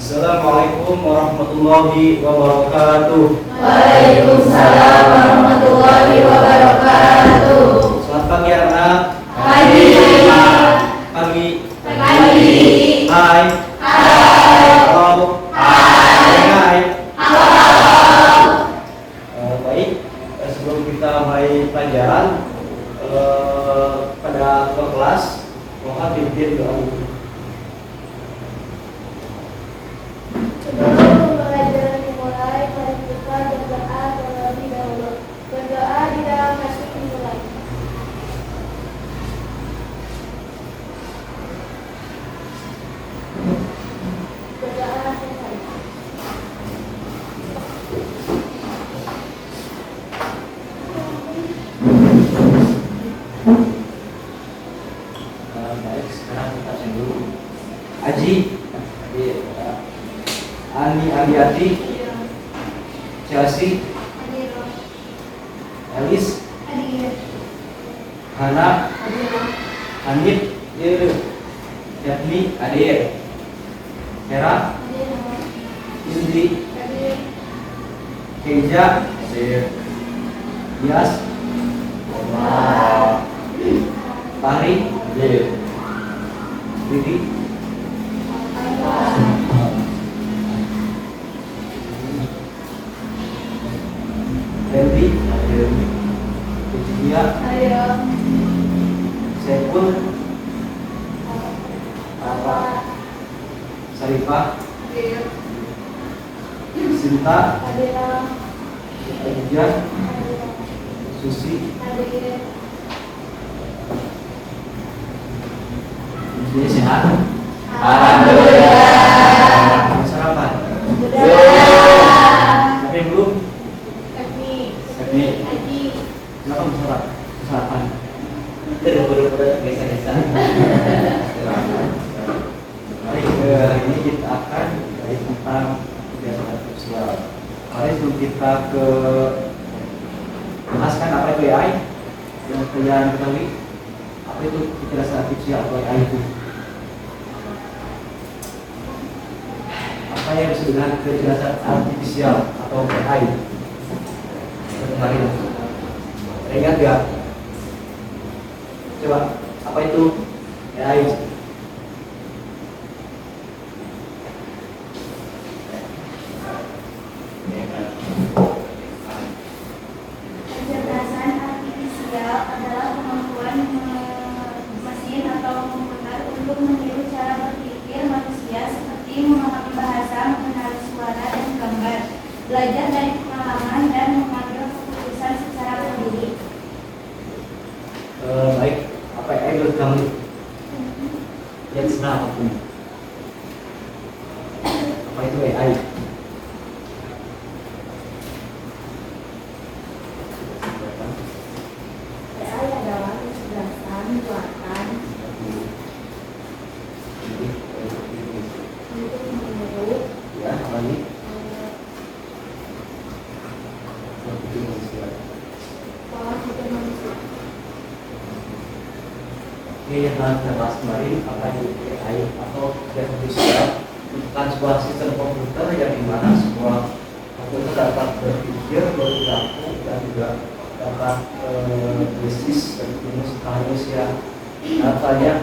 Assalamualaikum warahmatullahi wabarakatuh. Waalaikumsalam warahmatullahi wabarakatuh. Selamat pagi anak. Pagi. Pagi. Pagi. Hai. Hai. Halo. Hai. Hai. Halo. Baik. Sebelum kita mulai pelajaran pada kelas, mohon pimpin doa. Sebelum pelajaran dimulai, mari kita berdoa terlebih dahulu. Berdoa di dalam masjid dimulai. Berdoa selesai. Baik, sekarang kita cek dulu. Aji. Ani Ariati, Chelsea, Elis, Hana, Hanif, Yatni, Adir, Hera, Indri, Keja, Yas, Pari, Didi, Dendi, Virginia, Saiful, Sarifah, Sinta, Adija, Susi, ini sehat? Alhamdulillah. Sarapan? Tapi belum? Kenapa mau sarapan? Buru-buru biasa-biasa. Baik, hari ini kita akan bahas tentang kebiasaan sosial. Mari sebelum kita ke bahaskan apa itu AI yang kalian ketahui, apa itu kecerdasan artifisial atau AI itu? Apa yang disebut dengan kecerdasan artifisial atau AI? Kemarin ingat gak? Coba, apa itu AI? Kecerdasan artifisial adalah kemampuan mesin atau komputer untuk meniru cara berpikir manusia seperti memahami bahasa, mengenali suara dan gambar, belajar dari pengalaman dan mengambil keputusan secara mandiri. Baik, apa AI menurut kamu? Yang senang apapun. Apa itu AI? AI adalah kecerdasan buatan untuk meniru Ya, apa ini? pola pikir manusia. Ini yang telah kita bahas kemarin, apa itu AI atau kecerdasan artifisial merupakan sebuah sistem komputer yang dimana sebuah komputer dapat berpikir, berperilaku dan juga dapat bisnis dan rumus manusia. Katanya,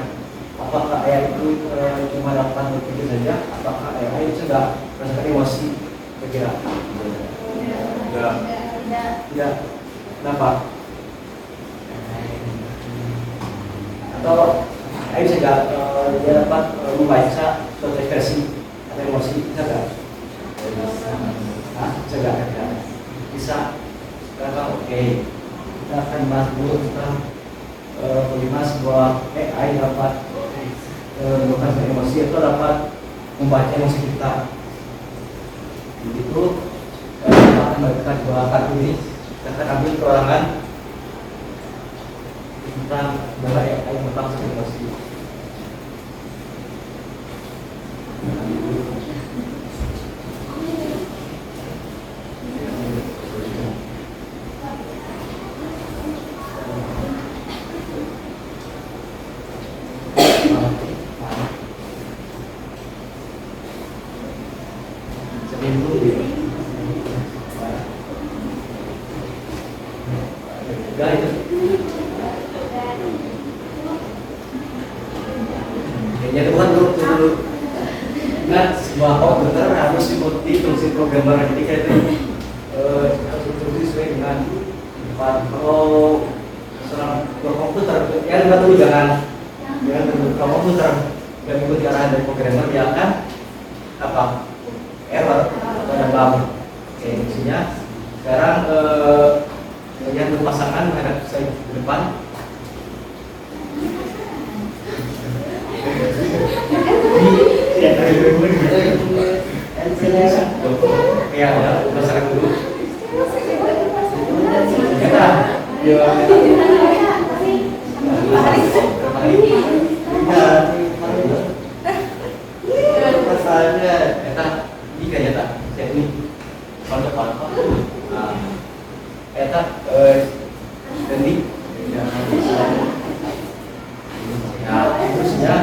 apakah AI itu cuma dapat berpikir saja? Apakah AI itu sudah merasakan emosi? Kira-kira? Tidak. Kenapa? Atau AI bisa nggak dia dapat membaca suatu ekspresi atau emosi? Bisa nggak? Bisa nggak? Bisa. Karena oke, kita akan bahas dulu tentang bagaimana sebuah AI dapat melakukan emosi atau dapat membaca emosi kita. Begitu kita akan memberikan dua kartu ini. Kita akan ambil keterangan tentang bahwa AI tentang emosi. Ya bukan dulu. Ingat sebuah komputer harus diikuti fungsi programmer. Jadi kayak itu harus diikuti sesuai dengan kalau seorang komputer ya lihat dulu jangan kalau komputer yang mengikuti arahan dari programmer dia akan apa error atau ada bug. Oke, maksudnya sekarang yang berpasangan menghadap saya ke depan. Ya, pasangan dulu. Kita, masalahnya, kita jika ya tak, ini kalau depan, kita ini, ya terusnya,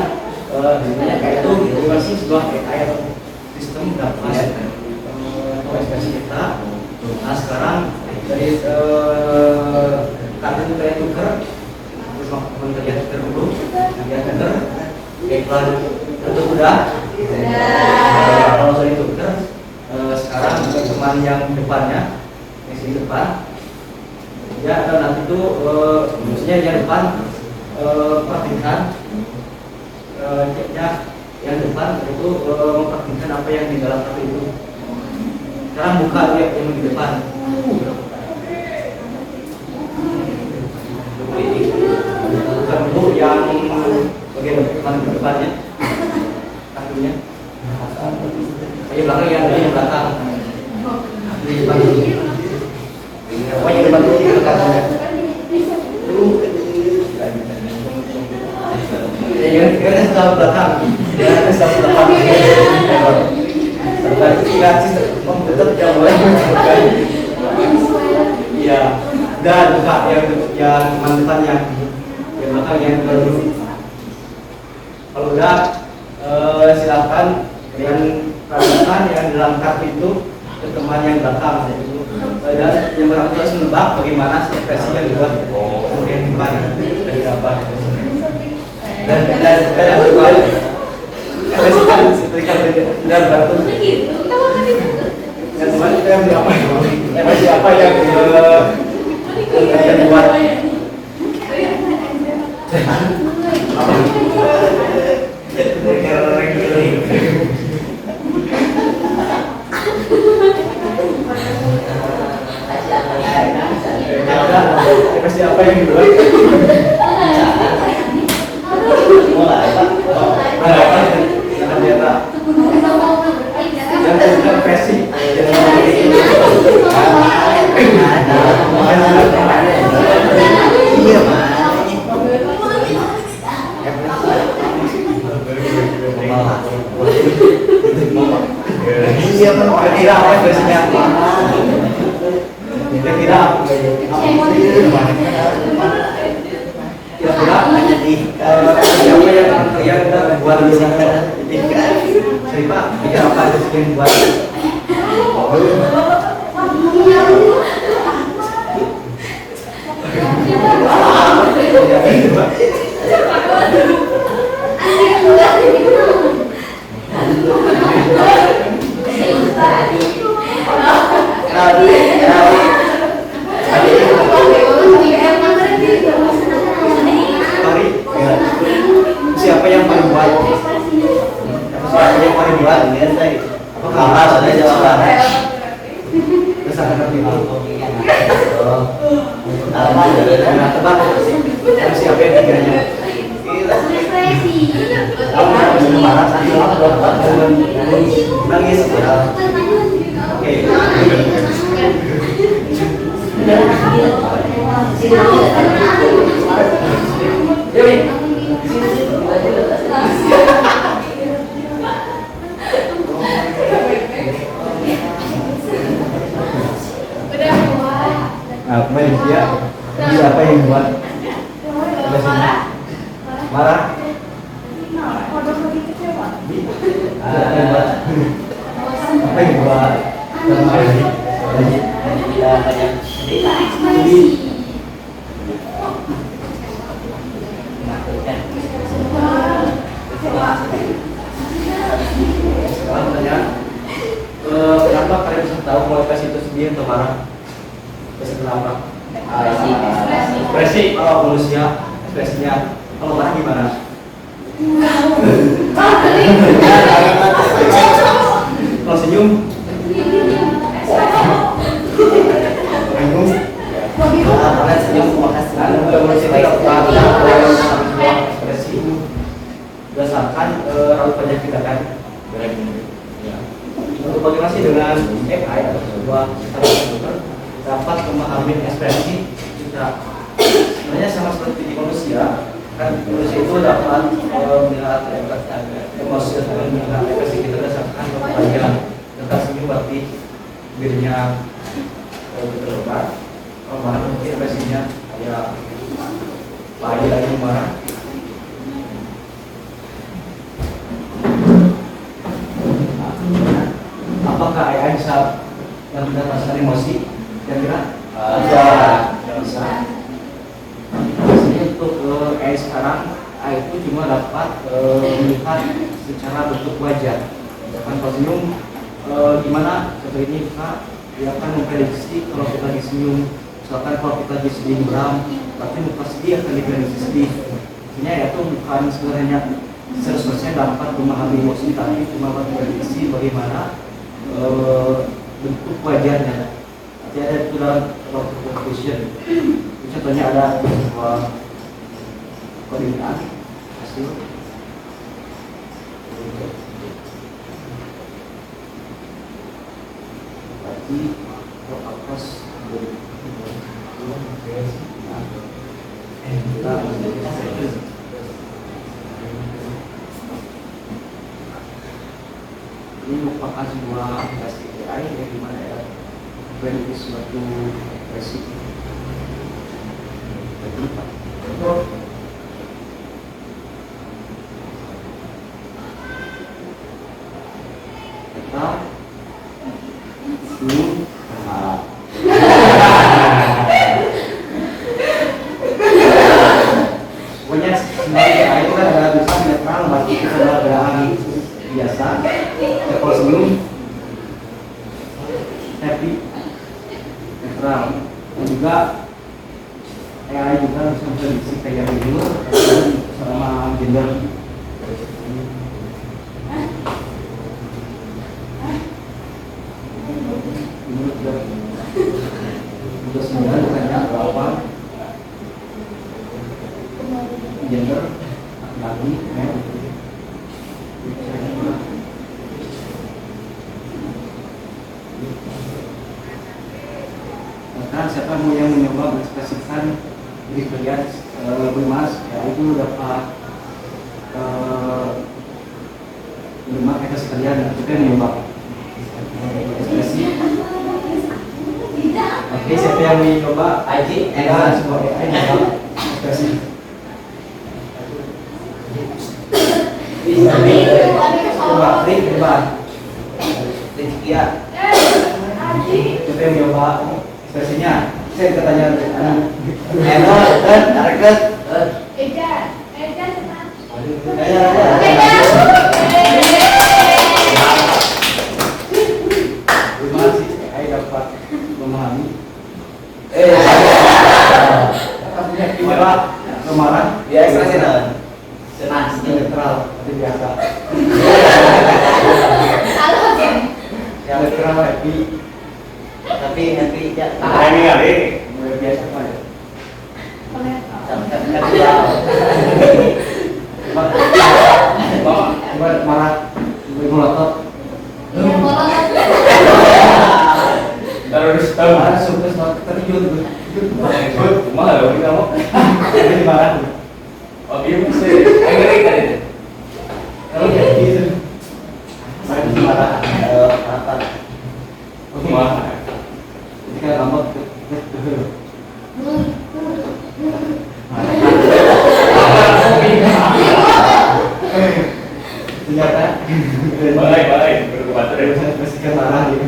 sebenarnya kayak itu masih sebuah kayak sistem dapat ekspresi kita. Nah sekarang dari kartu kayak tuker terus terlihat tuker dulu terlihat tuker iklan untuk udah kalau sudah tuker sekarang teman yang depannya yang sini depan ya nanti itu maksudnya yang depan perhatikan yang depan itu memperhatikan apa yang di dalam kartu itu. Sekarang buka yang di depan. Bukan dulu yang bagian depannya, kartunya. Yang belakang yang belakang. Di depan dulu. Yang depan dulu di kartunya. Yang sebelah belakang. Yang sebelah belakang. Komputer yang boleh menunjukkan iya dan buka yang manfaatnya yang belakang yang baru kalau udah silakan yang perhatikan yang dalam kartu itu ke teman yang belakang dan yang belakang harus menebak bagaimana ekspresi yang dibuat kemudian gimana dari apa dan dan batu dan teman kita yang berapa siapa yang buat siapa yang dibuat kira apa versinya kira-kira siapa yang buat di sana sorry Pak kira apa yang buat siapa yang paling buat? Siapa yang paling buat? Apa kalah saja jawaban? Kesalahan itu. Tebak. Siapa yang tiganya? Nangis. Oke. Apa yang dia? Siapa yang buat? Marah? Apa yang buat? Sekarang pertanyaan, kenapa kalian bisa tahu kalau ekspresi itu sedih atau marah? Ekspresi kenapa? Ekspresi kalau manusia ekspresinya, kalau marah gimana? Kalau senyum? Kalian senyum makasih. Kalau manusia tidak pernah sebuah ekspresi berdasarkan raut wajah kita kan? Untuk bagaimana sih dengan AI atau sebuah sistem komputer dapat memahami ekspresi kita? Sebenarnya sama seperti di manusia, kan manusia itu dapat melihat emosi atau melihat ekspresi kita berdasarkan raut wajah. Tentang senyum berarti bibirnya bergerak, kalau marah mungkin ekspresinya kayak lagi marah. Apakah AI bisa merasakan emosi? Kira-kira? Bisa. Biasanya untuk AI sekarang, AI itu cuma dapat melihat secara bentuk wajah. Misalkan kalau senyum, gimana? Contoh ini dia akan memprediksi kalau kita lagi senyum. Misalkan kalau kita lagi sedih muram, berarti muka sedih akan diprediksi sedih. Artinya itu bukan sebenarnya 100% dapat memahami emosi, tapi cuma memprediksi bagaimana bentuk wajahnya. Nanti ada itu dalam conclusion. Contohnya ada sebuah koordinat hasil. Berarti atas ini merupakan sebuah aplikasi AI yang dimana ya memiliki suatu resiko. Kita senyum berharap. Pokoknya sebenarnya AI itu kan ada bisa netral, berarti kita adalah gerakan biasa. Kalau senyum happy, netral, dan juga AI juga bisa memprediksi kayak gender sama gender. Udah 9 ditanya berapa gender laki male. Maka siapa mau yang mencoba mengekspresikan diri kalian bermas, ya itu dapat bermas ekspresi kalian, itu kan mencoba ekspresi. Oke, siapa yang mau coba? Aji, sebuah AI mencoba ekspresi. Coba, coba. Rizkia. Siapa yang mencoba ekspresinya? Saya katanya tarik. Eja Terima kasih, saya dapat memahami. Gimana? Kemarin? Ya, ekspresi senang, netral, seperti biasa. Yang netral happy, tapi happy ya. ini kali mulai biasa apa ya? Marah, melotot. Terus marah sukses terkejut. Mana dong kamu? Ini marah. Oh dia bisa. Ngeri kan itu? Kalau jadi itu, marah. Apa? Oke. Ketika kamu ternyata Balai berkuatan. Pastikan marah gitu.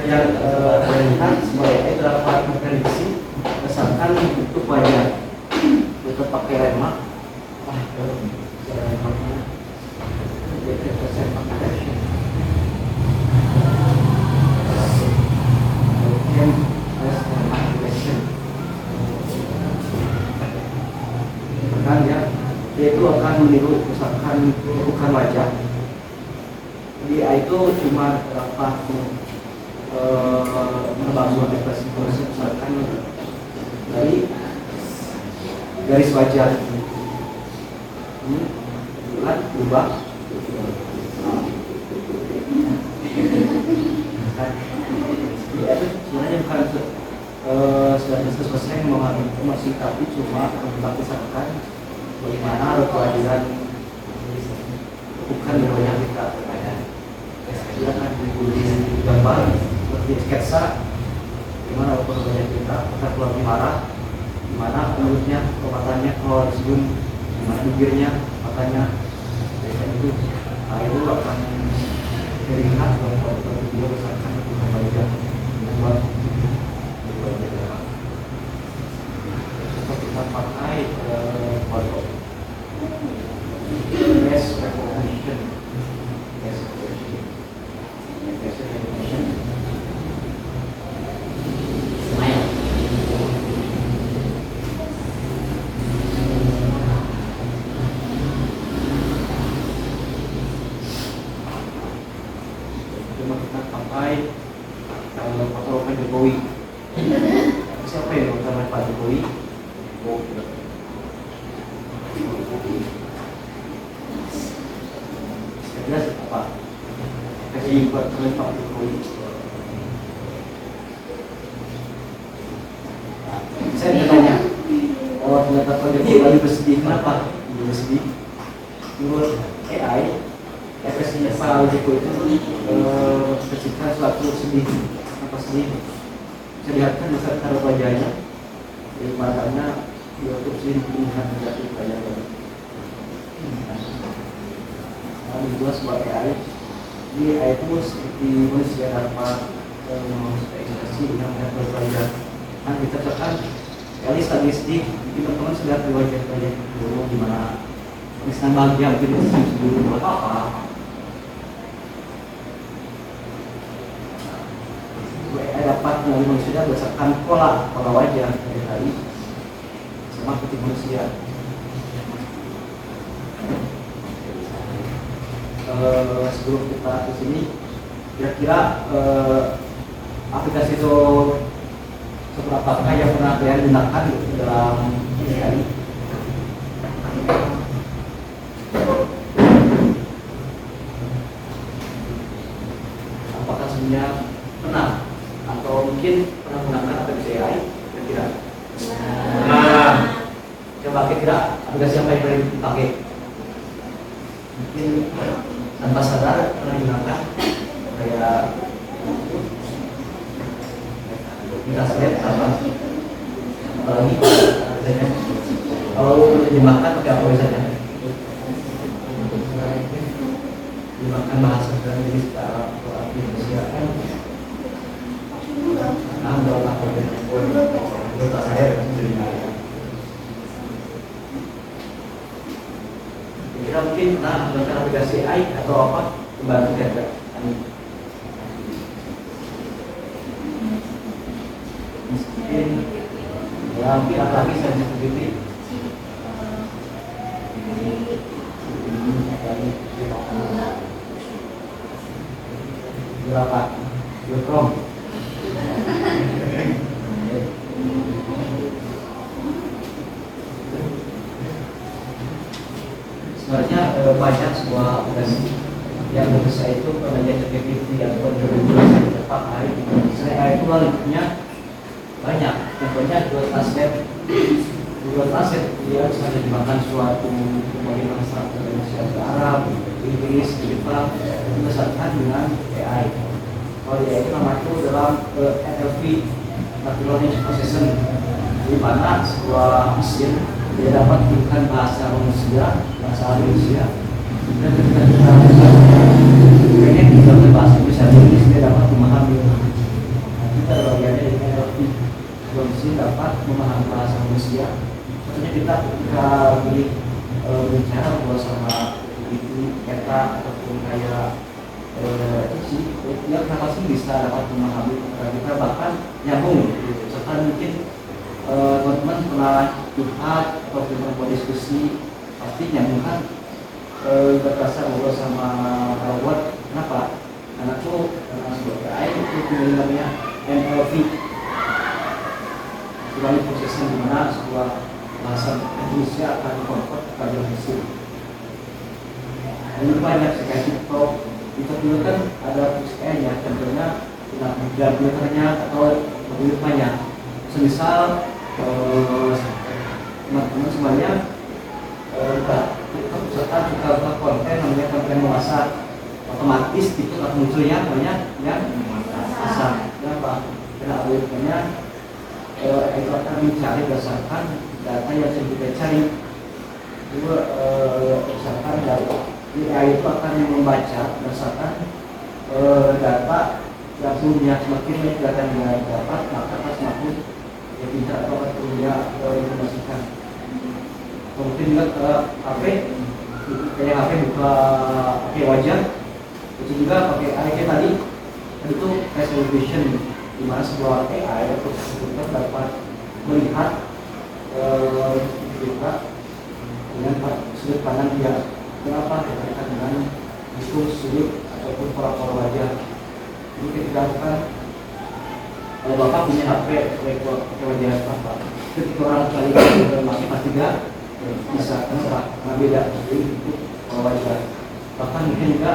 Yang terlihat sebagai itu dapat memprediksi berdasarkan bentuk wajah. Kita pakai remark Kan ya, dia itu akan meniru misalkan bukan wajah. Dia itu cuma dapat membangun ekspresi misalkan dari garis wajah ini bulat berubah. Dia itu sebenarnya bukan sudah selesai memahami informasi, tapi cuma membagikan bagaimana kewajiban bukan yang kita pertanyakan. Silakan ditulis gambar seperti sketsa gimana kewajiban kita akan keluar marah, gimana mulutnya, matanya kalau senyum, gimana bibirnya, matanya, dan itu itu akan terlihat bahwa dia misalkan kewajiban membuat kita pakai foto face recognition, Smile. cuma kita pakai foto Pak Jokowi. Siapa yang utama Pak Jokowi? Jelas apa? Kasih buat kalian Pak Jokowi. Saya bertanya, oh ternyata Pak Jokowi lagi bersedih, kenapa? Dia bersedih. Menurut AI, ekspresinya Pak Jokowi itu ketika suatu sedih, apa sedih? Saya lihatkan besar taruh wajahnya, di matanya dia tuh sedih melihat negatif wajahnya. Itu sebagai AI, di AI itu seperti manusia dapat ekspresi yang berbeda. Nah kita tekan kali statistik teman-teman sudah di wajah-wajah dulu gimana misalnya bahagia mungkin dulu buat apa. AI dapat melalui manusia berdasarkan pola wajah dari tadi sama seperti manusia. Sebelum kita ke sini, kira-kira aplikasi itu seberapakah yang pernah kalian gunakan dalam ini hari? Apakah sebenarnya pernah atau mungkin pernah menggunakan aplikasi AI? Kira-kira? Nah, Coba kira-kira aplikasi apa yang paling dipakai? Mungkin tanpa sadar pernah digunakan kayak kita lihat apa apalagi misalnya kalau dimakan pakai apa misalnya dimakan bahasa dan jenis secara Indonesia kan nah udah apa itu tak saya kira mungkin menggunakan aplikasi AI atau apa membantu kerja mungkin ya mungkin apalagi sensitivity berapa Yukrom sebenarnya banyak sebuah aplikasi yang menurut saya itu penanya ChatGPT atau Google cepat hari saya itu baliknya banyak contohnya Google Translate dia bisa dimakan suatu berbagai bahasa Indonesia ke Arab, Inggris, Jepang berdasarkan dengan AI. Kalau AI itu namanya itu dalam NLP Natural Language Processing di mana sebuah mesin dia dapat menggunakan bahasa manusia, bahasa Indonesia dan ketika kita pengen kita bahasa Indonesia dia dapat memahami. Kita ada bagiannya di NLP mesin dapat memahami bahasa manusia. Maksudnya kita ketika beli bicara sama itu kita ataupun kayak sih dia kenapa sih bisa dapat memahami kita bahkan nyambung gitu. Misalkan mungkin teman-teman pernah curhat atau pernah buat diskusi pasti nyambung kan berasa ngobrol sama robot. Kenapa? Karena tuh sebagai AI itu punya namanya NLP, sebagai prosesnya di mana sebuah bahasa Indonesia akan dikonvert kepada hasil. Ini banyak sekali TikTok. TikTok juga kan ada fungsinya, contohnya tidak filternya atau algoritmanya. Semisal teman-teman semuanya TikTok misalkan suka buat konten namanya konten memasak, otomatis TikTok akan munculnya namanya yang memasak. Kenapa? Karena algoritmanya itu akan mencari berdasarkan data yang sudah kita cari. Juga misalkan AI itu akan membaca berdasarkan data yang sebelumnya. Semakin banyak data yang dapat, maka akan semakin pintar atau punya informasikan. Mungkin juga ke HP, kayak HP buka pakai wajah, itu juga pakai AI tadi itu face recognition, di mana sebuah AI atau komputer dapat melihat kita dengan sudut pandang dia. Kenapa? Berkaitan dengan itu sudut ataupun pola-pola wajah. Ini ketika kalau bapak punya HP pakai wajah bapak, ketika orang kali masih pasti tidak bisa kenapa? Karena beda jadi itu pola wajah. Bahkan mungkin juga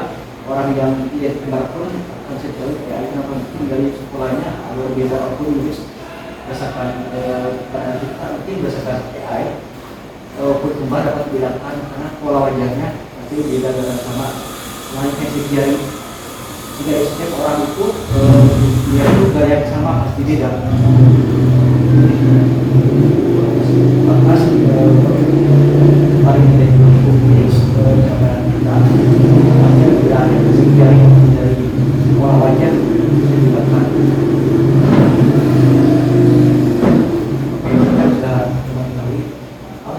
orang yang tidak kenal pun akan sejauh AI kenapa mungkin dari sekolahnya ada berbeda ataupun nulis berdasarkan pada kita mungkin berdasarkan AI berkembang dapat dibedakan karena pola wajahnya nanti beda dengan sama lainnya jari. Jika setiap orang itu dia itu gaya yang sama pasti beda. Maka paling tidak ini cara kita akan berada di jari dari pola wajah bisa dibedakan.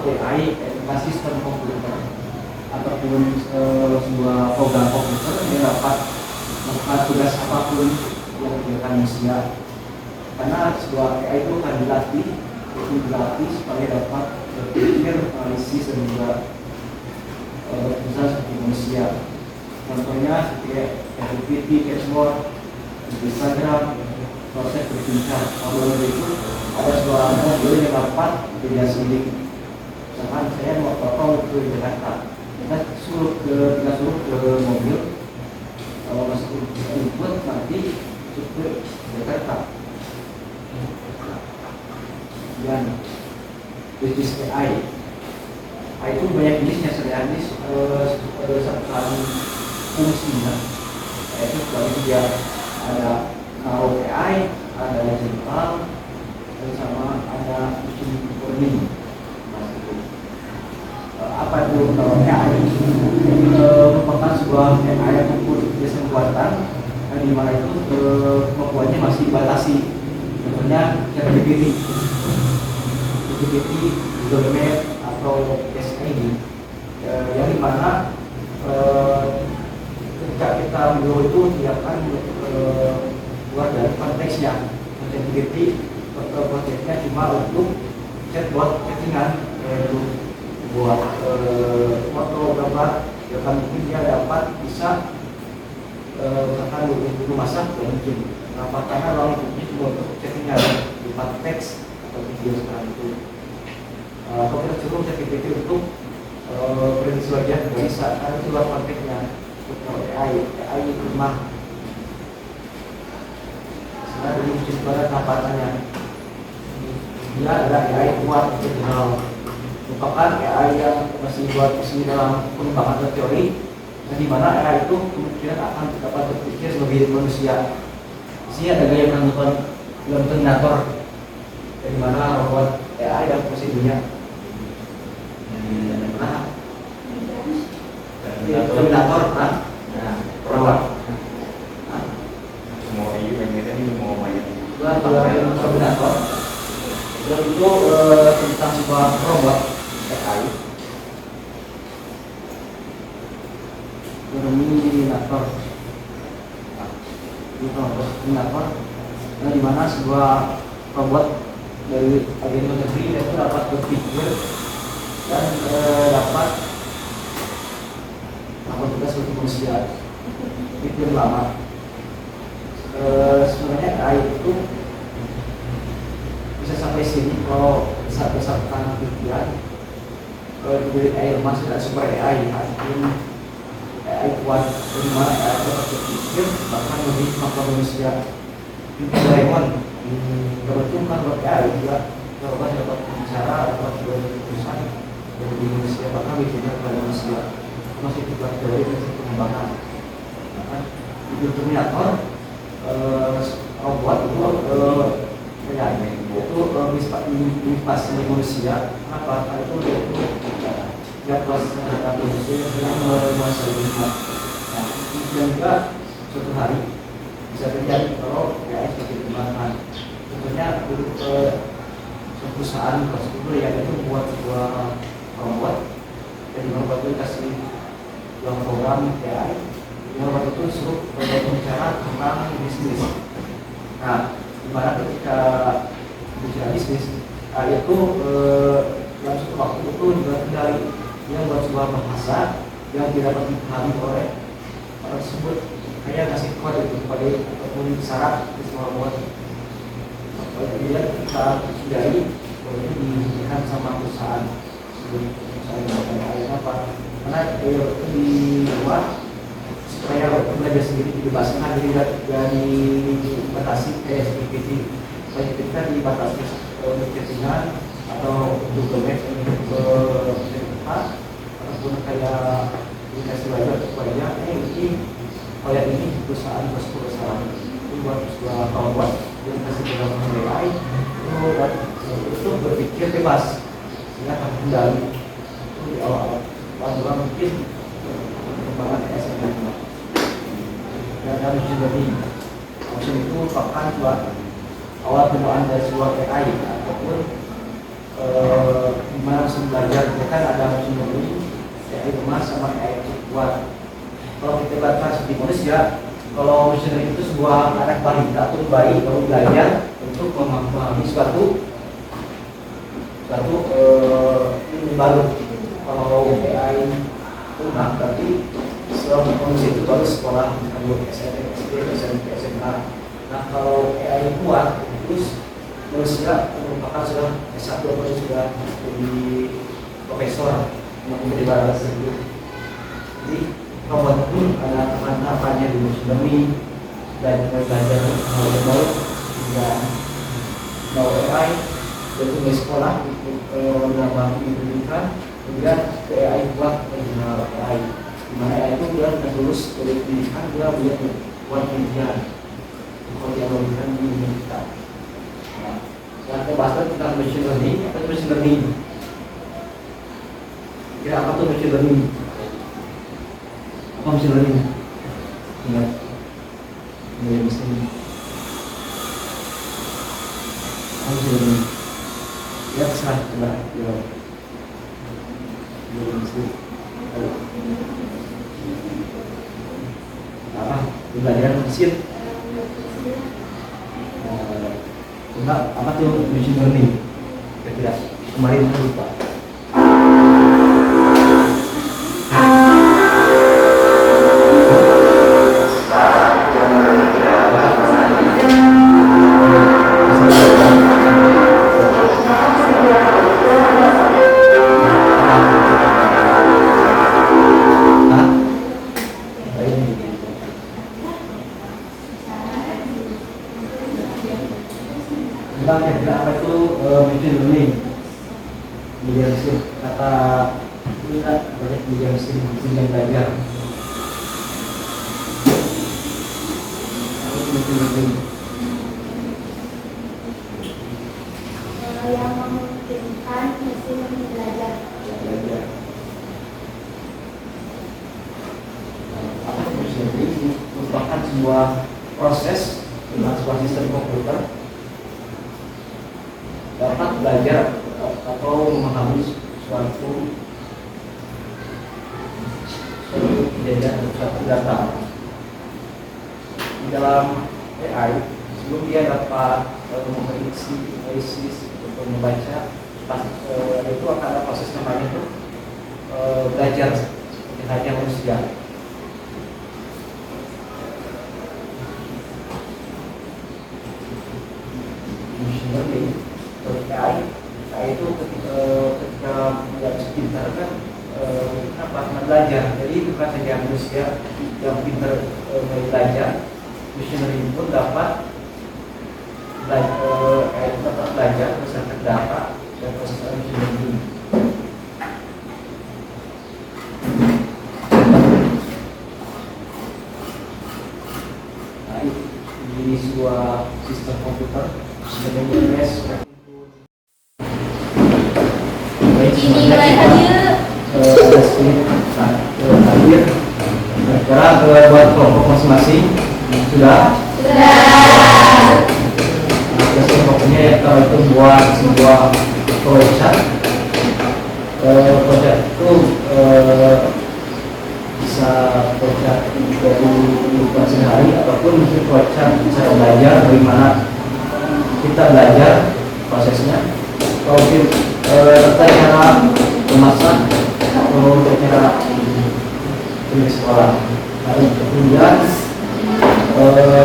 AI sistem komputer ataupun sebuah program komputer yang dapat melakukan tugas apapun yang dilakukan manusia. Karena sebuah AI itu akan dilatih supaya dapat berpikir, analisis dan juga berusaha seperti manusia. Contohnya seperti GPT, Cashboard, Instagram, proses berbincang. Kalau itu ada sebuah mobil yang dapat tidak sendiri. Misalkan saya mau potong ke Jakarta, kita suruh ke mobil, kalau masuk input nanti ke Jakarta. Dan bisnis AI itu banyak jenisnya, selain ini berdasarkan fungsinya. Itu kalau dia ada narrow AI, ada general, dan sama ada machine learning. Apa itu AI? Merupakan sebuah AI ataupun jasa buatan di mana itu kemampuannya masih dibatasi. Contohnya ChatGPT, Google Map atau SAI, yang dimana ketika kita menjual itu tidak akan buat dari konteksnya. ChatGPT konteksnya cuma untuk chatbot chattingan, buat foto gambar, ya kan mungkin dia dapat bisa misalkan untuk masak ya mungkin. Kenapa? Karena ruang lingkupnya cuma untuk chattingan, bukan teks atau video sekarang itu. Atau kita suruh ChatGPT untuk prediksi wajah nggak bisa, karena itu luar konteksnya. Untuk AI rumah, sebenarnya dari uji sekolah tampatannya dia ada AI kuat general. Merupakan AI yang masih buat usia dalam pengembangan teori, di mana AI itu kemudian akan dapat berpikir sebagai manusia. Di sini ada gaya penonton film Terminator, di mana robot AI dan prosedurnya. Terminator, kan? Robot. Semua ini ini mau main. Terminator. Film itu tentang sebuah robot AI Terminator. Nah, itu Terminator, di mana sebuah robot dari agen luar negeri itu dapat berpikir dan dapat tugas untuk manusia. Itu yang lama. Sebenarnya AI itu bisa sampai sini kalau bisa berdasarkan pikiran diberi AI lemah dan super AI. Artinya AI kuat, di mana AI dapat berpikir bahkan lebih kemampuan manusia. Doraemon beruntung buat AI juga dapat bicara, dapat berurusan dari manusia, bahkan bicara kepada manusia. Masih dibuat dari pengembangan. Itu Terminator robot itu itu invasi manusia. Kenapa? Karena itu dia kelas manusia yang menguasai dunia. Dan juga suatu hari bisa terjadi kalau AI seperti dikembangkan. Tentunya perusahaan tersebut yang itu membuat sebuah robot, jadi robot itu dikasih dalam program AI. Robot itu suruh berbicara tentang bisnis. Nah, dimana ketika bicara bisnis, itu dalam suatu waktu itu juga kendali yang buat sebuah bahasa yang tidak dapat dipahami oleh orang tersebut, kayak ngasih kode itu kode ataupun syarat di semua robot. Kemudian ketika sudah ini diberikan sama perusahaan sebelum AI apa? Karena itu di luar supaya belajar sendiri dibebaskan dari batasi kayak GPT. Supaya kita dibatasi untuk chattingan atau Google Maps untuk cepat ataupun kayak dikasih belajar supaya ini kayak ini perusahaan itu buat sebuah robot yang kasih dalam AI itu berpikir bebas sehingga akan kendali itu di awal mungkin perkembangan SME. Dan machine learning itu merupakan buat awal penggunaan dari sebuah AI ataupun gimana bisa belajar. Kan ada machine learning AI emas sama AI kuat. Kalau kita baca di manusia, kalau machine learning itu sebuah anak balita atau bayi baru belajar untuk memahami suatu baru. Kalau AI punah berarti setelah manusia itu baru sekolah SMP, SMA. Nah, kalau AI kuat, terus manusia merupakan sudah S1 atau sudah jadi profesor menjadi bahasa tersebut. Jadi robot pun ada tahapan-tahapannya di machine learning dan belajar hal yang baru dan mau AI dan di sekolah dalam waktu pendidikan, kemudian AI kuat mengenal AI. Dimana AI itu dia sudah lulus dari pendidikan, dia punya buat penelitian kalau dia memberikan di dunia kita. Nah, sekarang kita bahas tentang machine learning. Apa itu machine learning? Kira apa tuh machine learning? Apa machine learning? Ingat? Ini machine learning. Apa machine learning? Ya terserah, coba ya. Ini machine apa? Belajar mesin. Enggak, apa tuh machine learning? Kira-kira kemarin saya lupa. Kira-kira apa itu machine learning? Media mesin, kata kita banyak media mesin yang belajar. Machine learning yang memungkinkan mesin belajar. Machine learning merupakan sebuah proses dengan sebuah sistem komputer dapat belajar atau memahami suatu penjadian satu data. Di dalam AI, sebelum dia dapat memprediksi, analisis, atau membaca, itu akan ada proses namanya itu belajar seperti halnya manusia. Machine learning atau AI itu ketika menjadi pintar kan belajar. Jadi bukan saja manusia yang pintar belajar, machine learning pun dapat belajar berdasarkan data dan proses machine learning. Nah, ini sebuah sistem komputer sebagai MS. Ini mulai hadir. Hadir. Sekarang buat kelompok masing-masing sudah. Pokoknya kalau itu buat sebuah proyek, proyek itu bisa proyek dari kehidupan sehari ataupun mungkin proyek cara belajar bagaimana kita belajar prosesnya. Kalau kita cara memasak atau cara di sekolah. Kemudian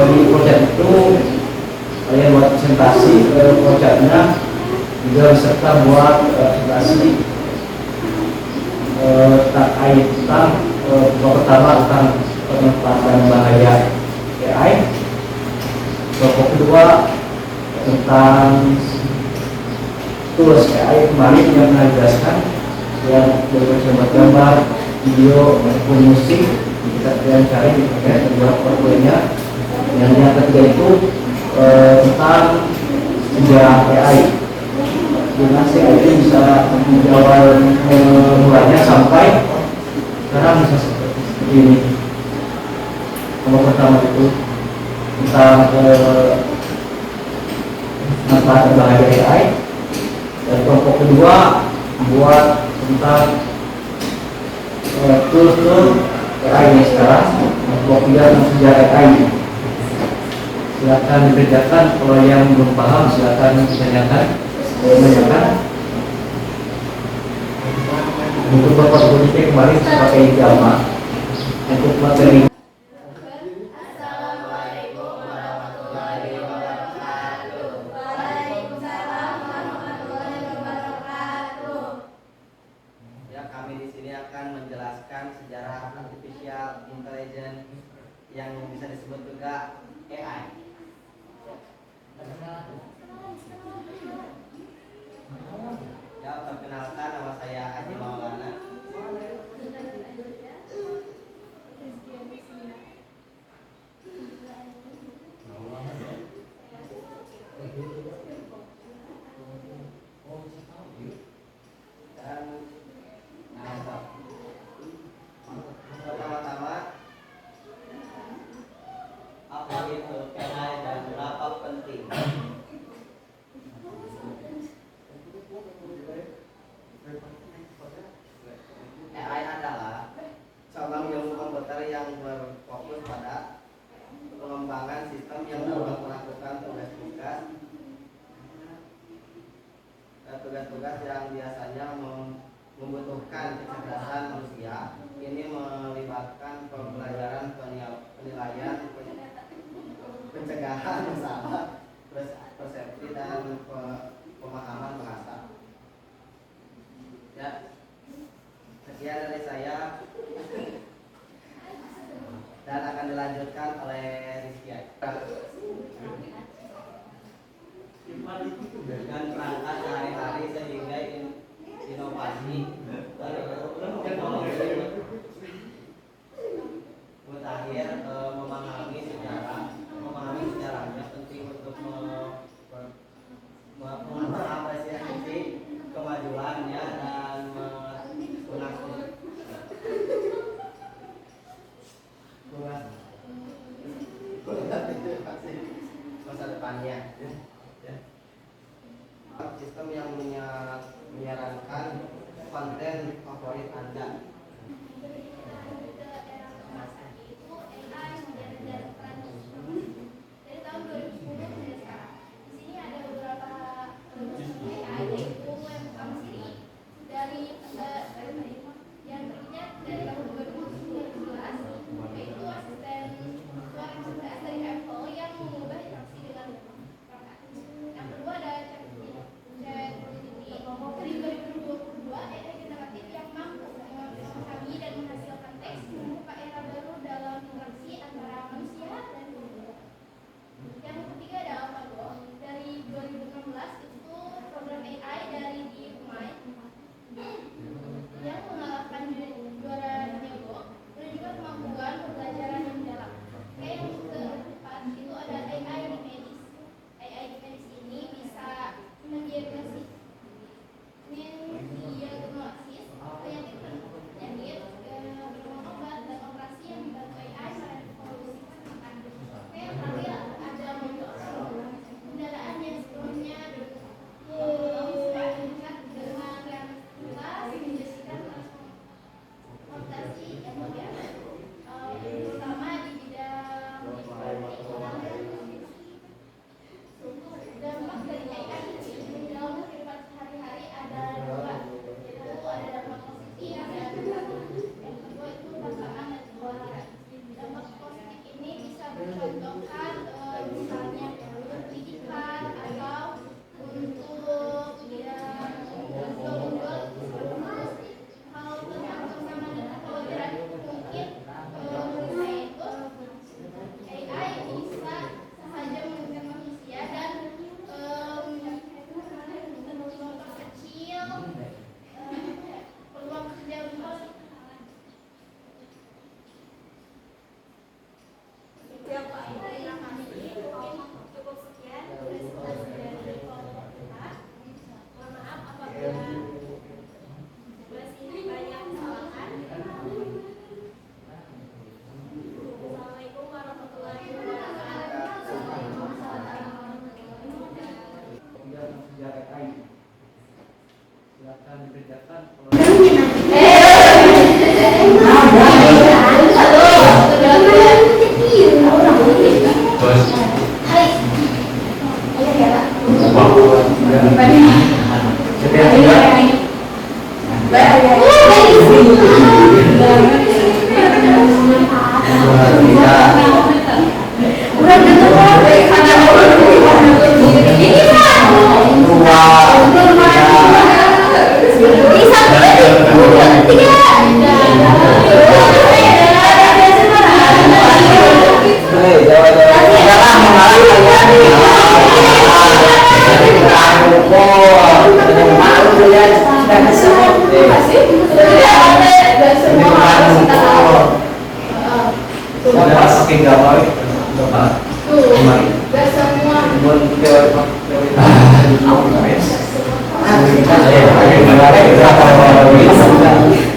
di proyek itu kalian buat presentasi proyeknya, juga beserta buat presentasi tentang pertama tentang penempatan bahaya AI, kelompok kedua tentang tools AI kemarin yang pernah dijelaskan, yang berbagai gambar, video maupun musik bisa kalian cari di internet dan buat portfolionya. Yang ketiga itu tentang sejarah AI, gimana sih AI bisa dari awal mulanya sampai sekarang bisa seperti ini. Nomor pertama itu tentang manfaat bahaya AI, dan kelompok kedua buat tentang tool AI ini sekarang, kelompok tiga tentang sejarah AI. Silakan dikerjakan, kalau yang belum paham silakan ditanyakan. Untuk bapak politiknya kemarin pakai Java. Untuk materi kami di sini akan menjelaskan sejarah artificial intelligence yang bisa disebut juga AI. Ya, perkenalkan, nama saya Haji Maulana. Dan pertama-tama, apa itu AI dan berapa penting? AI adalah cabang ilmu komputer yang berfokus pada pengembangan sistem yang dapat melakukan tugas-tugas yang biasanya membutuhkan kecerdasan manusia. Ini melibatkan pembelajaran, penilaian, pencegahan masalah, persepsi dan pemahaman bahasa. Ya, sekian dari saya dan akan dilanjutkan oleh Rizky. Dengan perangkat sehari-hari sehingga inovasi teknologi mutakhir memahami sejarahnya penting untuk mengapresiasi kemajuannya dan masa depannya. Sistem yang menyarankan konten favorit Anda. Udah gitu kok, karena ini Semua.